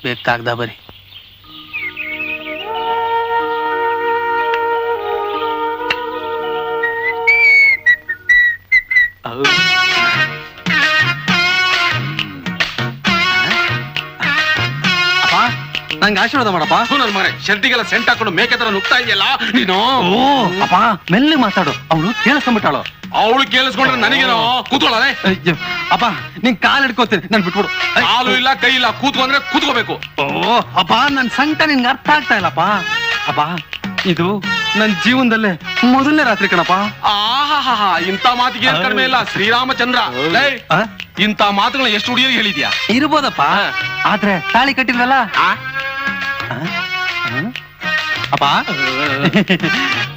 ಬೇಕಾಗ್ದ ಬರೀ. ನಂಗೆ ಆಶೀರ್ವಾದ ಮಾಡಪ್ಪ. ನನ್ನ ಮನೆ ಶರ್ಟಿಗೆಲ್ಲ ಸೆಂಟ್ ಹಾಕೊಂಡು ಮೇಕೆ ತರ ನುಗ್ತಾ ಇದೆಯಲ್ಲ ನೀನು. ಓ ಅಪ್ಪ ಮೆಲ್ಲಿ ಮಾತಾಡು, ಅವಳು ಕೇಳಿಸ್ಕೊಂಡ್ಬಿಟ್ಟಾಳು. ಅವಳು ಕೇಳಿಸ್ಕೊಂಡ್ರೆ ನನಗೇನೋ ಕೂತ್ಕೊಳ್ಳೆ. ಅಪ್ಪ ನಿನ್ ಕಾಲ್ ಹಿಡ್ಕೋತೀನಿ, ನನ್ ಬಿಟ್ಬಿಡು. ಕಾಲು ಇಲ್ಲ ಕೈ ಇಲ್ಲ, ಕೂತ್ಕೊಂಡ್ರೆ ಕೂತ್ಕೋಬೇಕು. ಓ ಅಪ್ಪ ನನ್ ಸಂಕಟ ನಿನ್ಗೆ ಅರ್ಥ ಆಗ್ತಾ ಇಲ್ಲಪ್ಪ. ಅಪ್ಪ ಇದು ನನ್ ಜೀವನದಲ್ಲೇ ಮೊದಲನೇ ರಾತ್ರಿ ಕಣಪ್ಪ. ಆಹಾ ಇಂತ ಮಾತಿಗೆ ಏನ್ ಕಡಿಮೆ ಇಲ್ಲ ಶ್ರೀರಾಮಚಂದ್ರ. ಇಂತ ಮಾತುಗಳನ್ನ ಎಷ್ಟು ಹುಡುಗಿಯರಿಗೆ ಹೇಳಿದ್ಯಾ? ಇರ್ಬೋದಪ್ಪ, ಆದ್ರೆ ತಾಳಿ ಕಟ್ಟಿಲ್ವಲ್ಲ. ಅಪ್ಪ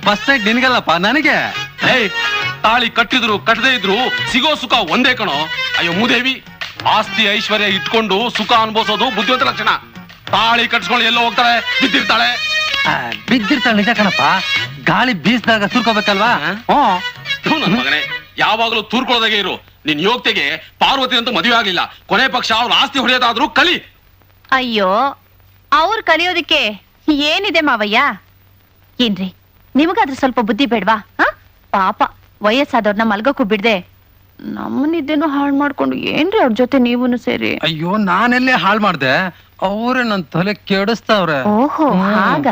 ಫಸ್ಟ್ ನೈಟ್ ನಿನ್ಗಲ್ಲಪ್ಪ, ನನಗೆ. ತಾಳಿ ಕಟ್ಟಿದ್ರು ಕಟ್ಟದೇ ಇದ್ರು ಸಿಗೋ ಸುಖ ಒಂದೇ ಕಣೋ. ಅಯ್ಯೋ ಮೂದೇವಿ, ಆಸ್ತಿ ಐಶ್ವರ್ಯ ಇಟ್ಕೊಂಡು ಸುಖ ಅನುಭವಿಸೋದು ಬುದ್ಧಿವಂತ ಲಕ್ಷಣ. ತಾಳಿ ಕಟ್ಸ್ಕೊಂಡು ಎಲ್ಲೋ ಹೋಗ್ತಾಳೆ, ಬಿದ್ದಿರ್ತಾಳೆ. ಬಿದ್ದಿರ್ತಾಳೆ ನಿಜ ಕಣಪ್ಪ, ಗಾಳಿ ಬೀಸ್ದಾಗ ಸುರ್ಕೋಬೇಕಲ್ವಾ. ನನ್ನ ಮಗನೇ, ಯಾವಾಗ್ಲೂ ತೂರ್ಕೊಳ್ಳೋದಾಗೆ ಇರು. ನಿನ್ ಯೋಗ್ತೆಗೆ ಪಾರ್ವತಿ ಅಂತೂ ಮದುವೆ ಆಗ್ಲಿಲ್ಲ, ಕೊನೆ ಪಕ್ಷ ಅವ್ರ ಆಸ್ತಿ ಹೊಡೆಯೋದಾದ್ರೂ ಕಲಿ. ಅಯ್ಯೋ, ಅವ್ರು ಕಲಿಯೋದಕ್ಕೆ ಏನಿದೆ ಮಾವಯ್ಯ? ಏನ್ರಿ ನಿಮಗಾದ್ರೂ ಸ್ವಲ್ಪ ಬುದ್ಧಿ ಬೇಡ್ವಾ? ಪಾಪ ವಯಸ್ಸಾದವ್ರನ್ನ ಮಲ್ಗೋಕು ಬಿಡ್ದೆ ನಮ್ಮನಿದ್ದೇನೋ ಹಾಳು ಮಾಡ್ಕೊಂಡು ಏನ್ರಿ ಅವ್ರ ಜೊತೆ ನೀವೂನು ಸೇರಿ. ಅಯ್ಯೋ ನಾನೆಲ್ಲೇ ಹಾಳು ಮಾಡ್ದೆ, ಅವ್ರೆ ನನ್ ತಲೆ ಕೆಡಿಸ್ತಾವ್ರೆ. ಓಹೋ ಹಾಗ.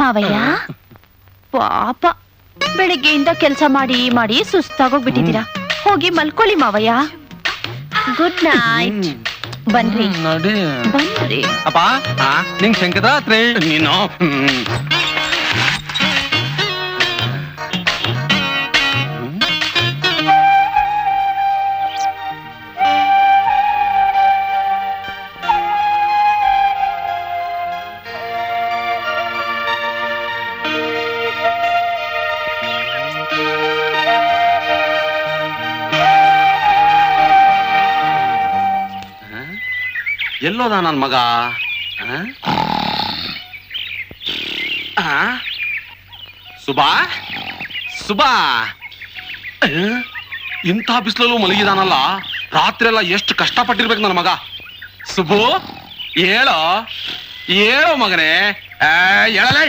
ಮಾವಯ್ಯ ಪಾಪ ಬೆಳಿಗ್ಗೆಯಿಂದ ಕೆಲ್ಸ ಮಾಡಿ ಮಾಡಿ ಸುಸ್ತಾಗೋಗ್ಬಿಟ್ಟಿದ್ದೀರಾ. ಹೋಗಿ ಮಲ್ಕೊಳ್ಳಿ ಮಾವಯ್ಯ. Good night. ಬನ್ರಿ ನೋಡಿ ಬನ್ರಿ. ಅಪ್ಪ ನಿಂಗ್ ಶಂಕರಾತ್ರಿ. ನೀನು ಎಲ್ಲೋದ ನನ್ ಮಗ? ಸುಬಾ ಸುಬಾ, ಇಂಥ ಬಿಸಿಲಲ್ಲೂ ಮಲಗಿದಾನಲ್ಲ, ರಾತ್ರಿ ಎಲ್ಲ ಎಷ್ಟು ಕಷ್ಟಪಟ್ಟಿರ್ಬೇಕು ನನ್ನ ಮಗ. ಸುಬು ಹೇಳೋ ಹೇಳೋ ಮಗನೇ. ಹೇಳಲೇ.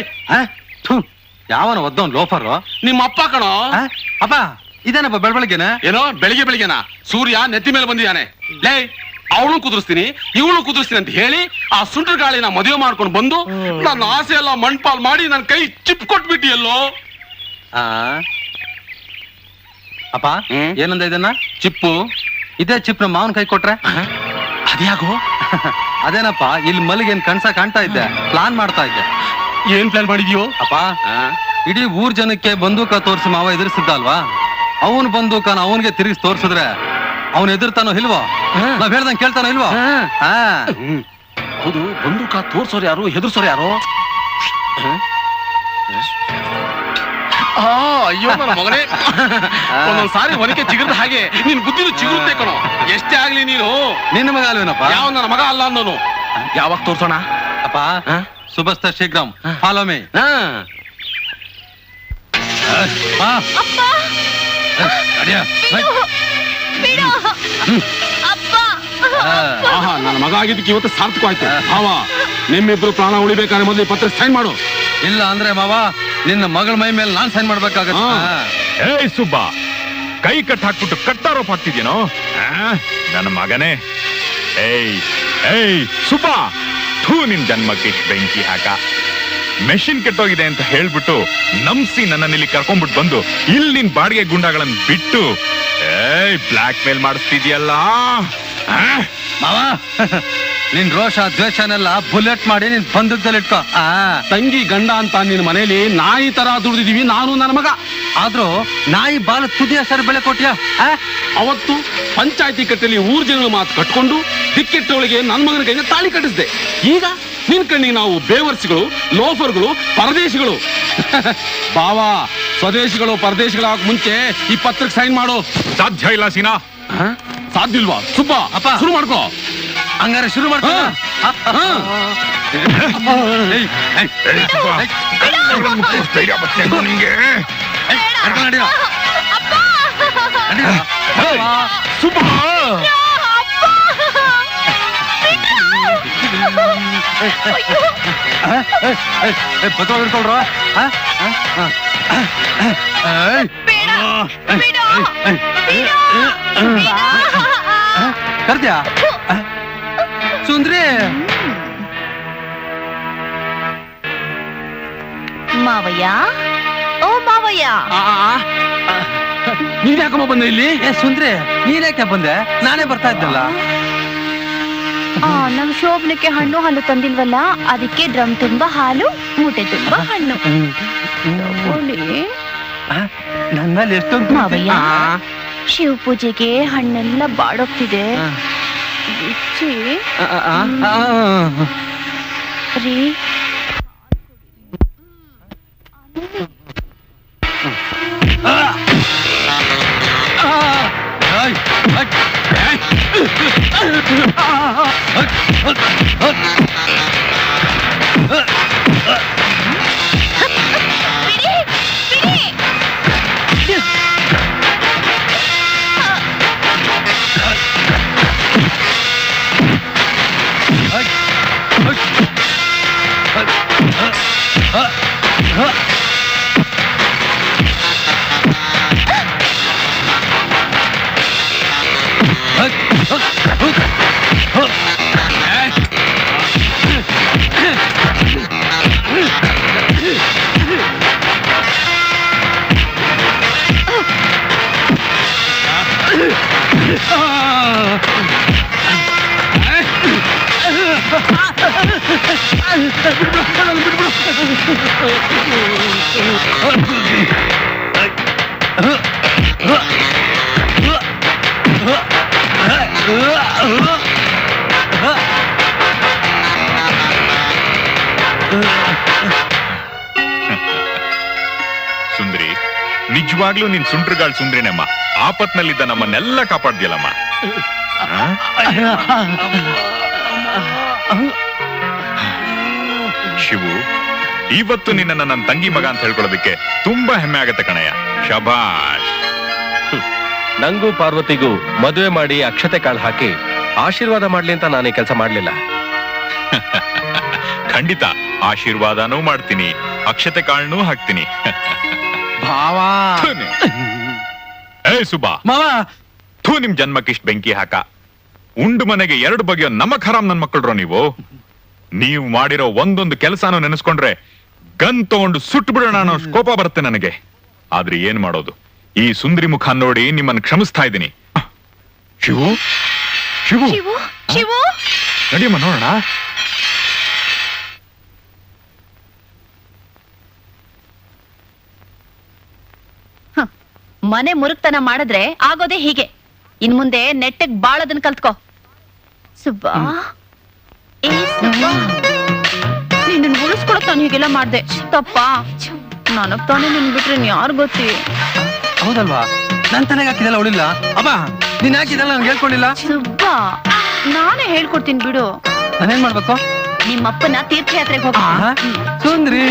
ಯಾವನ ಒದ್ದವನ್ ಲೋಫರ್? ನಿಮ್ಮ ಅಪ್ಪ ಕಣೋ. ಅಪ್ಪ ಇದೇನಪ್ಪ ಬೆಳಬೆಳಗ್ಗೆನ? ಏನೋ ಬೆಳಿಗ್ಗೆ ಬೆಳಿಗ್ಗೆನ ಸೂರ್ಯ ನೆತ್ತಿ ಮೇಲೆ ಬಂದಿದ್ದಾನೆ. ಲೇ, ಅವಳು ಕುದುರಿಸ್ತೀನಿ ಇವಳು ಕುದುರಿಸ್ತೀನಿ ಅಂತ ಹೇಳಿ ಆ ಸುಂಟರ್ ಗಾಳಿನ ಮದುವೆ ಮಾಡ್ಕೊಂಡು ಬಂದು ನನ್ನ ಆಸೆ ಎಲ್ಲ ಮಣ್ಪಾಲ್ ಮಾಡಿ ನನ್ನ ಕೈ ಚಿಪ್ ಕೊಟ್ಬಿಟ್ಟಿ ಎಲ್ಲೋ. ಅಪ್ಪ ಏನಂದ ಇದನ್ನ? ಚಿಪ್ಪು. ಇದೇ ಚಿಪ್ ನಮ್ಮ ಮಾವನ್ ಕೈ ಕೊಟ್ರೆ ಅದ್ಯಾಗೋ? ಅದೇನಪ್ಪ, ಇಲ್ಲಿ ಮಲ್ಲಿಗೇನ್ ಕನ್ಸ ಕಾಣ್ತಾ ಇದ್ದೆ, ಪ್ಲಾನ್ ಮಾಡ್ತಾ ಇದ್ದೆ. ಏನ್ ಪ್ಲಾನ್ ಮಾಡಿದ್ಯೋ? ಅಪ್ಪ ಇಡೀ ಊರ್ ಜನಕ್ಕೆ ಬಂದೂಕ ತೋರಿಸಿ ಮಾವ ಎದುರಿಸಿದ್ದ ಅಲ್ವಾ, ಅವನ್ ಬಂದೂಕನ ಅವನ್ಗೆ ತಿರುಗಿಸಿ ತೋರ್ಸಿದ್ರೆ ಅವನ್ ಎದುರ್ತಾನೋ ಇಲ್ವೋ? ನಾವ್ ಹೇಳ್ದಂಗ್ ಕೇಳ್ತಾನೋ ಇಲ್ವೋ? ಹೌದು, ಬಂದೂಕ ತೋರ್ಸೋರು ಯಾರು, ಹೆದರ್ಸೋರು ಯಾರು? ಅಯ್ಯೋ ನನ್ನ ಮಗನೇ, ಒಂದೊಂದ್ಸಾರಿ ಒನಕೆ ಚಿಗುರ್ದ ಹಾಗೆ ನಿನ್ ಬುದ್ಧಿನೂ ಚಿಗುರುತ್ತೆ ಕಣೋ. ಎಷ್ಟೇ ಆಗ್ಲಿ ನೀನು ನಿನ್ನ ಮಗ ಅಲ್ವೇನಪ್ಪ? ಯಾವ ನನ್ನ ಮಗ ಅಲ್ಲ ಅನ್ನೋನು. ಯಾವಾಗ ತೋರ್ಸೋಣ? ಅಪ್ಪ ಶುಭಸ್ತ ಶೀಘ್ರಂ, ಫಾಲೋ ಮೀ. ನನ್ನ ಮಗ ಆಗಿದ್ದಕ್ಕೆ ಇವತ್ತು ಸಾರ್ಥಕವಾಯ್ತು. ಭಾವ, ನಿಮ್ಮಿಬ್ರು ಪ್ರಾಣ ಉಳಿಬೇಕಾದ್ರೆ ಮೊದಲು ಪತ್ರ ಸೈನ್ ಮಾಡು. ಇಲ್ಲ ಅಂದ್ರೆ ಮಾವ ನಿನ್ನ ಮಗಳ ಮೈ ಮೇಲೆ ನಾನ್ ಸೈನ್ ಮಾಡ್ಬೇಕಾಗತ್ತೆ. ಏಯ್ ಸುಬ್ಬ, ಕೈ ಕಟ್ ಹಾಕ್ಬಿಟ್ಟು ಕಟ್ಟಾರೋಪ್ ಹಾಕ್ತಿದ್ಯೇನೋ ನನ್ನ ಮಗನೇ? ಏಯ್ ಏಯ್ ಸುಬ್ಬ, ಥೂ ನಿನ್ ಜನ್ಮಕ್ಕೆ ಬೆಂಕಿ ಹಾಕ. ಮೆಷಿನ್ ಕೆಟ್ಟೋಗಿದೆ ಅಂತ ಹೇಳ್ಬಿಟ್ಟು ನಂಬಿಸಿ ನನ್ನ ಇಲ್ಲಿ ಕರ್ಕೊಂಡ್ಬಿಟ್ಟು ಬಂದು ಇಲ್ಲಿ ನಿನ್ ಬಾಡಿಗೆ ಗುಂಡಾಗಳನ್ನ ಬಿಟ್ಟು ಬ್ಲಾಕ್ ಮೇಲ್ ಮಾಡಿಸ್ತಿದ್ಯಲ್ಲ ಮಾವ. ನಿನ್ ರೋಷ ದ್ವೇಷನೆಲ್ಲ ಬುಲೆಟ್ ಮಾಡಿ ನಿನ್ ಬಂದದಲ್ಲಿ ಇಟ್ಕೋ. ತಂಗಿ ಗಂಡ ಅಂತ ನಿನ್ ಮನೇಲಿ ನಾಯಿ ತರ ದುಡಿದಿದೀವಿ ನಾನು ನನ್ನ ಮಗ. ಆದ್ರೂ ನಾಯಿ ಬಾಲ ತುದಿಯ ಸರ್ ಬೆಲೆ ಕೊಟ್ಯಾ? ಅವತ್ತು ಪಂಚಾಯತಿ ಕಟ್ಟೆಯಲ್ಲಿ ಊರ್ ಜನಗಳ ಮಾತು ಕಟ್ಕೊಂಡು ದಿಕ್ಕೆಟ್ಟವಳಿಗೆ ನನ್ನ ಮಗನ ಕೈಗೆ ತಾಳಿ ಕಟ್ಟಿಸ್ದೆ. ಈಗ ನಿನ್ ಕಣ್ಣಿಗೆ ನಾವು ಬೇವರ್ಸಿಗಳು, ಲೋಫರ್ಗಳು, ಪರದೇಶಿಗಳು. ಬಾವಾ, ಸ್ವದೇಶಿಗಳು ಪರದೇಶಿಗಳಾಗ ಮುಂಚೆ ಈ ಪತ್ರಕ್ಕೆ ಸೈನ್ ಮಾಡು. ಸಾಧ್ಯ ಇಲ್ಲ ಸೀನಾ. ಸಾಧ್ಯ ಇಲ್ವಾ? ಸುಬ್ಬ ಅಪ್ಪ ಶುರು ಮಾಡ್ಕೋ. ಹಂಗಾರೆ ಶುರು ಮಾಡ್ಕೋ. ನಿಂಗೆ ಸುಬ್ಬ ಪತ್ರ ಹಿಡ್ಕೊಳ್ರ ಕರ್ದ್ಯಾ ಸುಂದ್ರಿ ಮಾವಯ್ಯ, ಓ ಮಾವಯ್ಯ. ನೀನ್ ಯಾಕಮ್ಮ ಬಂದೆ ಇಲ್ಲಿ? ಸುಂದ್ರಿ ನೀನ್ಯಾಕೆ ಬಂದೆ? ನಾನೇ ಬರ್ತಾ ಇದ್ದಲ್ಲ. ನಮ್ ಶೋಭನಕ್ಕೆ ಹಣ್ಣು ಹಾಲು ತಂದಿಲ್ವಲ್ಲ, ಅದಕ್ಕೆ ಡ್ರಮ್ ತುಂಬಾ ಹಾಲು, ಮೂಟೆ ತುಂಬಾ ಹಣ್ಣು ತಗೊಳ್ಳಿ. ನನ್ ಮೇಲೆ ಎಷ್ಟೊಂದು ಮಾವಯ್ಯ, ಶಿವ ಪೂಜೆಗೆ ಹಣ್ಣೆಲ್ಲ ಬಾಡೋಗ್ತಿದೆ, ಬಿಚ್ಚಿ ರೀ. ಸುಂದ್ರಿ, ನಿಜವಾಗ್ಲೂ ನೀನ್ ಸುಂಟ್ರಗಾಳ್ ಸುಂದ್ರಿನಮ್ಮ. ಆಪತ್ನಲ್ಲಿದ್ದ ನಮ್ಮನ್ನೆಲ್ಲ ಕಾಪಾಡ್ದಿಯಲ್ಲಮ್ಮ. ಶಿವು, ಇವತ್ತು ನಿನ್ನ ನನ್ನ ತಂಗಿ ಮಗ ಅಂತ ಹೇಳ್ಕೊಳ್ಳೋದಕ್ಕೆ ತುಂಬಾ ಹೆಮ್ಮೆ ಆಗತ್ತೆ ಕಣಯ್ಯ. ಶಬಾಷ್. ನಂಗೂ ಪಾರ್ವತಿಗೂ ಮದುವೆ ಮಾಡಿ ಅಕ್ಷತೆ ಕಾಳು ಹಾಕಿ ಆಶೀರ್ವಾದ ಮಾಡ್ಲಿ ಅಂತ ನಾನೇ ಕೆಲಸ ಮಾಡ್ಲಿಲ್ಲ. ಖಂಡಿತ ಆಶೀರ್ವಾದನೂ ಮಾಡ್ತೀನಿ, ಅಕ್ಷತೆ ಕಾಳನ್ನೂ ಹಾಕ್ತೀನಿ. ಭಾವಾ. ಏ ಸುಬ್ಬಾ, ಮಾವ ಥೂ, ನಿಮ್ ಜನ್ಮಕ್ಕಿಷ್ಟ್ ಬೆಂಕಿ ಹಾಕ. ಉಂಡು ಮನೆಗೆ 2 ಬಗೆಯ ನಮಕ್ ಹರಾಮ್ ನನ್ ಮಕ್ಕಳ್ರೋ ನೀವು. ನೀವು ಮಾಡಿರೋ ಒಂದೊಂದು ಕೆಲಸನೂ ನೆನೆಸ್ಕೊಂಡ್ರೆ ಗನ್ ತಗೊಂಡು ಸುಟ್ಟು ಬಿಡೋಣ ಅನ್ನೋ ಕೋಪ ಬರುತ್ತೆ ನನಗೆ. ಆದ್ರೆ ಏನ್ ಮಾಡೋದು, ಈ ಸುಂದರಿ ಮುಖ ನೋಡಿ ನಿಮ್ಮನ್ನು ಕ್ಷಮಿಸ್ತಾ ಇದ್ದೀನಿ. ಶಿವು, ಶಿವು, ಶಿವು, ಶಿವು, ನಡಿಯಮ್ಮ ನೋಡೋಣ. ಮನೆ ಮುರುಕ್ತನ ಮಾಡಿದ್ರೆ ಆಗೋದೇ ಹೀಗೆ. ಇನ್ ಮುಂದೆ ನೆಟ್ಟಗ್ ಬಾಳದನ್ ಕಲ್ತ್ಕೋ. ಸುಬ್ಬಾ, ಏ ಸುಬ್ಬಾ, ನಿನ್ನ ಉಳಿಸ್ಕೊಡಕ್ ನಾನು ಹೀಗೆಲ್ಲ ಮಾಡ್ದೆ ತಪ್ಪಾ? ನನಗ್ ತಾನೇ ನಿನ್ ಬಿಟ್ರೆ ಯಾರು ಗೊತ್ತಿ? ಹೌದಲ್ವಾ? ನನ್ ತಲೆಗೆ ಹಾಕಿದೆಲ್ಲ ಉಳಿಲ್ಲ. ಅಬ್ಬ, ನೀನ್ ಹಾಕಿದೆಲ್ಲ ನನ್ಗೆ ಹೇಳ್ಕೊಂಡಿಲ್ಲ. ಸುಬ್ಬಾ, ನಾನೇ ಹೇಳ್ಕೊಡ್ತೀನಿ ಬಿಡು. ನಾನೇನ್ ಮಾಡ್ಬೇಕು? ನಿಮ್ಮಪ್ಪನ ತೀರ್ಥಯಾತ್ರೆಗೆ ಹೋಗ. ಸುಂದ್ರಿ.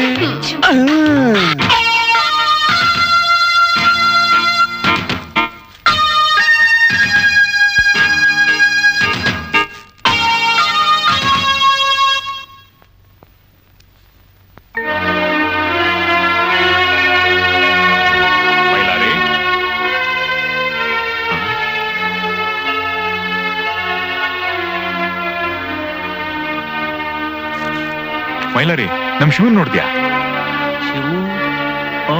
ಮೈಲಾರಿ, ನಮ್ ಶಿವನ್ ನೋಡ್ದ್ಯಾ? ಶಿವು, ಓ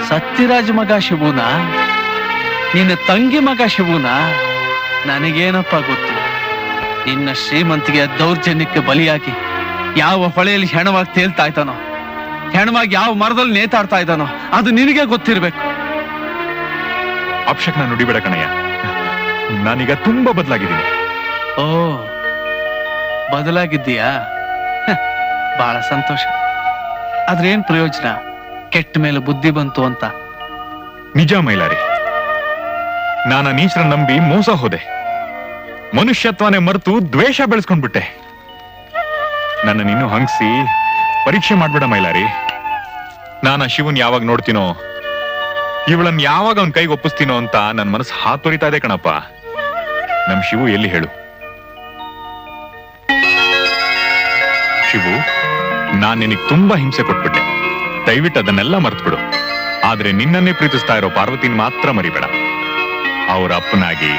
ಸತ್ಯರಾಜ್ ಮಗ ಶಿವುನ? ನಿನ್ನ ತಂಗಿ ಮಗ ಶಿವುನ? ನನಗೇನಪ್ಪ ಗೊತ್ತು. ನಿನ್ನ ಶ್ರೀಮಂತಿಗೆ ದೌರ್ಜನ್ಯಕ್ಕೆ ಬಲಿಯಾಗಿ ಯಾವ ಹೊಳೆಯಲ್ಲಿ ಹೆಣವಾಗಿ ತೇಲ್ತಾ ಇದ್ದಾನೋ, ಹೆಣವಾಗಿ ಯಾವ ಮರದಲ್ಲಿ ನೇತಾಡ್ತಾ ಇದ್ದಾನೋ ಅದು ನಿನಗೆ ಗೊತ್ತಿರ್ಬೇಕು. ಅಪ್ಶಕ್ನ ನುಡಿಬೇಡ ಕಣಯ್ಯ, ನಾನೀಗ ತುಂಬಾ ಬದಲಾಗಿದ್ದೀನಿ. ಓ, ಬದಲಾಗಿದ್ದೀಯಾ? ಬಹಳ ಸಂತೋಷ. ಆದ್ರೇನ್ ಪ್ರಯೋಜನ? ಕೆಟ್ಟ ಮೇಲೆ ಬುದ್ಧಿ ಬಂತು ಅಂತ. ನಿಜ ಮೈಲಾರಿ, ನಾನ ನೀಚರ ನಂಬಿ ಮೋಸ ಹೋದೆ. ಮನುಷ್ಯತ್ವನೇ ಮರೆತು ದ್ವೇಷ ಬೆಳೆಸ್ಕೊಂಡ್ಬಿಟ್ಟೆ. ನನ್ನ ನೀನು ಹಂಗ್ಸಿ ಪರೀಕ್ಷೆ ಮಾಡ್ಬೇಡ ಮೈಲಾರಿ. ನಾನ ಶಿವನ್ ಯಾವಾಗ ನೋಡ್ತೀನೋ, ಇವಳನ್ನ ಯಾವಾಗ ಅವನ್ ಕೈಗೆ ಒಪ್ಪಿಸ್ತೀನೋ ಅಂತ ನನ್ನ ಮನಸ್ಸು ಹಾತೊರಿತಾ ಇದೆ ಕಣಪ್ಪ. ನಮ್ ಶಿವು ಎಲ್ಲಿ ಹೇಳು? ನಾನ್ ನಿನಗ್ ತುಂಬಾ ಹಿಂಸೆ ಕೊಟ್ಬಿಟ್ಟೆ. ದಯವಿಟ್ಟು ಅದನ್ನೆಲ್ಲ ಮರ್ತ್ಬಿಡು. ಆದ್ರೆ ನಿನ್ನನ್ನೇ ಪ್ರೀತಿಸ್ತಾ ಇರೋ ಪಾರ್ವತಿನ ಮಾತ್ರ ಮರಿಬೇಡ. ಅವ್ರ ಅಪ್ಪನಾಗಿ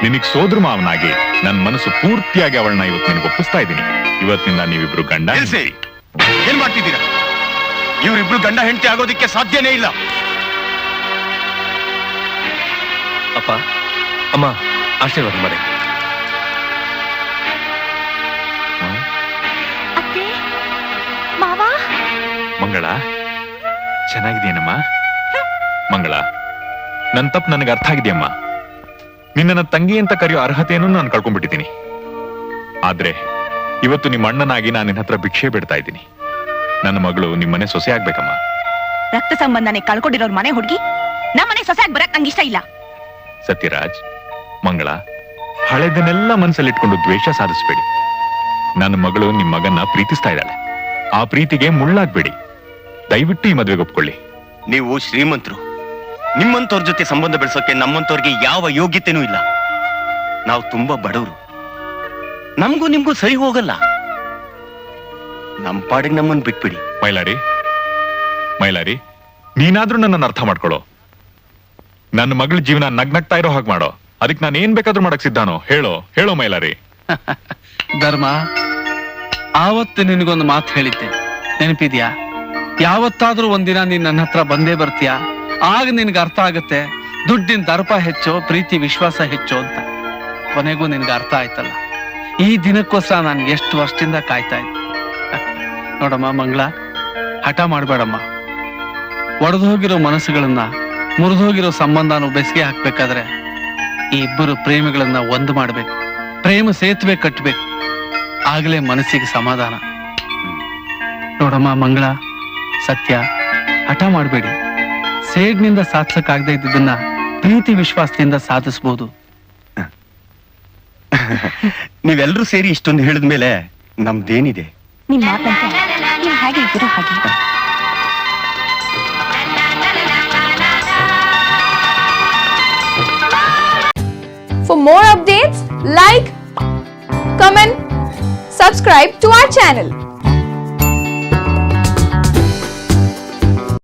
ನಿನಗ್ ಸೋದ್ರ ಮಾವನಾಗಿ ನನ್ ಮನಸ್ಸು ಪೂರ್ತಿಯಾಗಿ ಅವಳನ್ನ ಇವತ್ತು ನಿನಗೆ ಒಪ್ಪಿಸ್ತಾ ಇದ್ದೀನಿ. ಇವತ್ತಿನಿಂದ ನೀವಿಬ್ರು ಗಂಡ ನಿಲ್ಸಿ. ಏನ್ ಮಾಡ್ತಿದ್ದೀರಾ? ಇವರಿಬ್ರು ಗಂಡ ಹೆಂಡತಿ ಆಗೋದಿಕ್ಕೆ ಸಾಧ್ಯನೇ ಇಲ್ಲ. ಅಪ್ಪ ಅಮ್ಮ ಆಶೀರ್ವಾದ ಮಾಡಿ. ಅತ್ತೆ ಮಾವ ಮಂಗಳ, ಚೆನ್ನಾಗಿದೆಯೇನಮ್ಮ? ಮಂಗಳ, ನನ್ ತಪ್ಪು ನನಗೆ ಅರ್ಥ ಆಗಿದೆಯಮ್ಮ. ನಿನ್ನ ತಂಗಿ ಅಂತ ಕರೆಯೋ ಅರ್ಹತೆಯನ್ನು ನಾನು ಕಳ್ಕೊಂಡ್ಬಿಟ್ಟಿದ್ದೀನಿ. ಆದ್ರೆ ಇವತ್ತು ನಿಮ್ಮ ಅಣ್ಣನಾಗಿ ನಾನು ನಿನ್ನ ಹತ್ರ ಭಿಕ್ಷೆ ಬಿಡ್ತಾ ಇದ್ದೀನಿ. ನನ್ನ ಮಗಳು ನಿಮ್ಮನೆ ಸೊಸೆ ಆಗ್ಬೇಕಮ್ಮ. ರಕ್ತ ಸಂಬಂಧನೇ ಕಳ್ಕೊಂಡಿರೋರ್ ಮನೆ ಹುಡುಗಿ ನಮ್ಮನೆ ಸೊಸೆಯಾಗಿ ಬರಕ್ ನಂಗೆ ಇಷ್ಟ ಇಲ್ಲ. ಸತ್ಯರಾಜ್, ಮಂಗಳ, ಹಳೆದನ್ನೆಲ್ಲ ಮನಸ್ಸಲ್ಲಿಟ್ಕೊಂಡು ದ್ವೇಷ ಸಾಧಿಸ್ಬೇಡಿ. ನನ್ನ ಮಗಳು ನಿಮ್ಮ ಮಗನ್ನ ಪ್ರೀತಿಸ್ತಾ ಇದ್ದಾಳೆ. ಆ ಪ್ರೀತಿಗೆ ಮುಳ್ಳಾಗ್ಬೇಡಿ. ದಯವಿಟ್ಟು ಈ ಮದುವೆಗೆ ಒಪ್ಕೊಳ್ಳಿ. ನೀವು ಶ್ರೀಮಂತರು. ನಿಮ್ಮಂತವ್ರ ಜೊತೆ ಸಂಬಂಧ ಬೆಳೆಸೋಕೆ ನಮ್ಮಂತವ್ರಿಗೆ ಯಾವ ಯೋಗ್ಯತೆನೂ ಇಲ್ಲ. ನಾವು ತುಂಬಾ ಬಡವರು. ನಮಗೂ ನಿಮ್ಗೂ ಸರಿ ಹೋಗಲ್ಲ. ನಮ್ಮ ಪಾಡಿಗೆ ನಮ್ಮನ್ನು ಬಿಟ್ಬಿಡಿ. ಮೈಲಾರಿ, ನೀನಾದ್ರೂ ನನ್ನನ್ನು ಅರ್ಥ ಮಾಡ್ಕೊಳ್ಳೋ. ನನ್ನ ಮಗಳ ಜೀವನ ನಗ್ನಗ್ತಾ ಇರೋ ಹಾಗೆ ಮಾಡೋ. ಅದಕ್ಕೆ ನಾನು ಏನ್ ಬೇಕಾದ್ರೂ ಮಾಡಕ್ ಸಿದ್ಧಾನೋ. ಹೇಳೋ ಮೈಲಾರಿ. ಧರ್ಮ, ಆವತ್ತು ನಿನಗೊಂದು ಮಾತು ಹೇಳಿದ್ದೆ, ನೆನಪಿದ್ಯಾ? ಯಾವತ್ತಾದ್ರೂ ಒಂದಿನ ನೀನ್ ನನ್ನ ಹತ್ರ ಬಂದೇ ಬರ್ತೀಯಾ, ಆಗ ನಿನ್ಗೆ ಅರ್ಥ ಆಗುತ್ತೆ ದುಡ್ಡಿನ ದರ್ಪ ಹೆಚ್ಚು, ಪ್ರೀತಿ ವಿಶ್ವಾಸ ಹೆಚ್ಚು ಅಂತ. ಕೊನೆಗೂ ನಿನ್ಗೆ ಅರ್ಥ ಆಯ್ತಲ್ಲ. ಈ ದಿನಕ್ಕೋಸ್ಕರ ನಾನು ಎಷ್ಟು ವರ್ಷದಿಂದ ಕಾಯ್ತಾ ಇದ್ದೆ. ನೋಡಮ್ಮ ಮಂಗಳ, ಹಠ ಮಾಡ್ಬೇಡಮ್ಮ. ಒಡೆದೋಗಿರೋ ಮನಸ್ಸುಗಳನ್ನ, ಮುರಿದೋಗಿರೋ ಸಂಬಂಧನ ಬೆಸಿಗೆ ಹಾಕ್ಬೇಕಾದ್ರೆ ಈ ಇಬ್ಬರು ಪ್ರೇಮಿಗಳನ್ನ ಒಂದು ಮಾಡ್ಬೇಕು. ಪ್ರೇಮ ಸೇತುವೆ ಕಟ್ಬೇಕು. ಆಗ್ಲೇ ಮನಸ್ಸಿಗೆ ಸಮಾಧಾನ. ನೋಡಮ್ಮ ಮಂಗಳ, ಸತ್ಯ, ಹಠ ಮಾಡಬೇಡಿ. ಸೇಡ್ನಿಂದ ಸಾಧಿಸಕ್ಕಾಗದೇ ಇದ್ದದನ್ನ ಪ್ರೀತಿ ವಿಶ್ವಾಸದಿಂದ ಸಾಧಿಸಬಹುದು. ನೀವೆಲ್ಲರೂ ಸೇರಿ ಇಷ್ಟೊಂದು ಹೇಳಿದ್ಮೇಲೆ ನಮ್ದೇನಿದೆ? ನಿಮ್ ಮಾತಂತೆ ನೀವು ಹಾಗೆ ಇದ್ದೀರೋ ಹಾಗೆ. For more updates, like, comment, subscribe to our channel.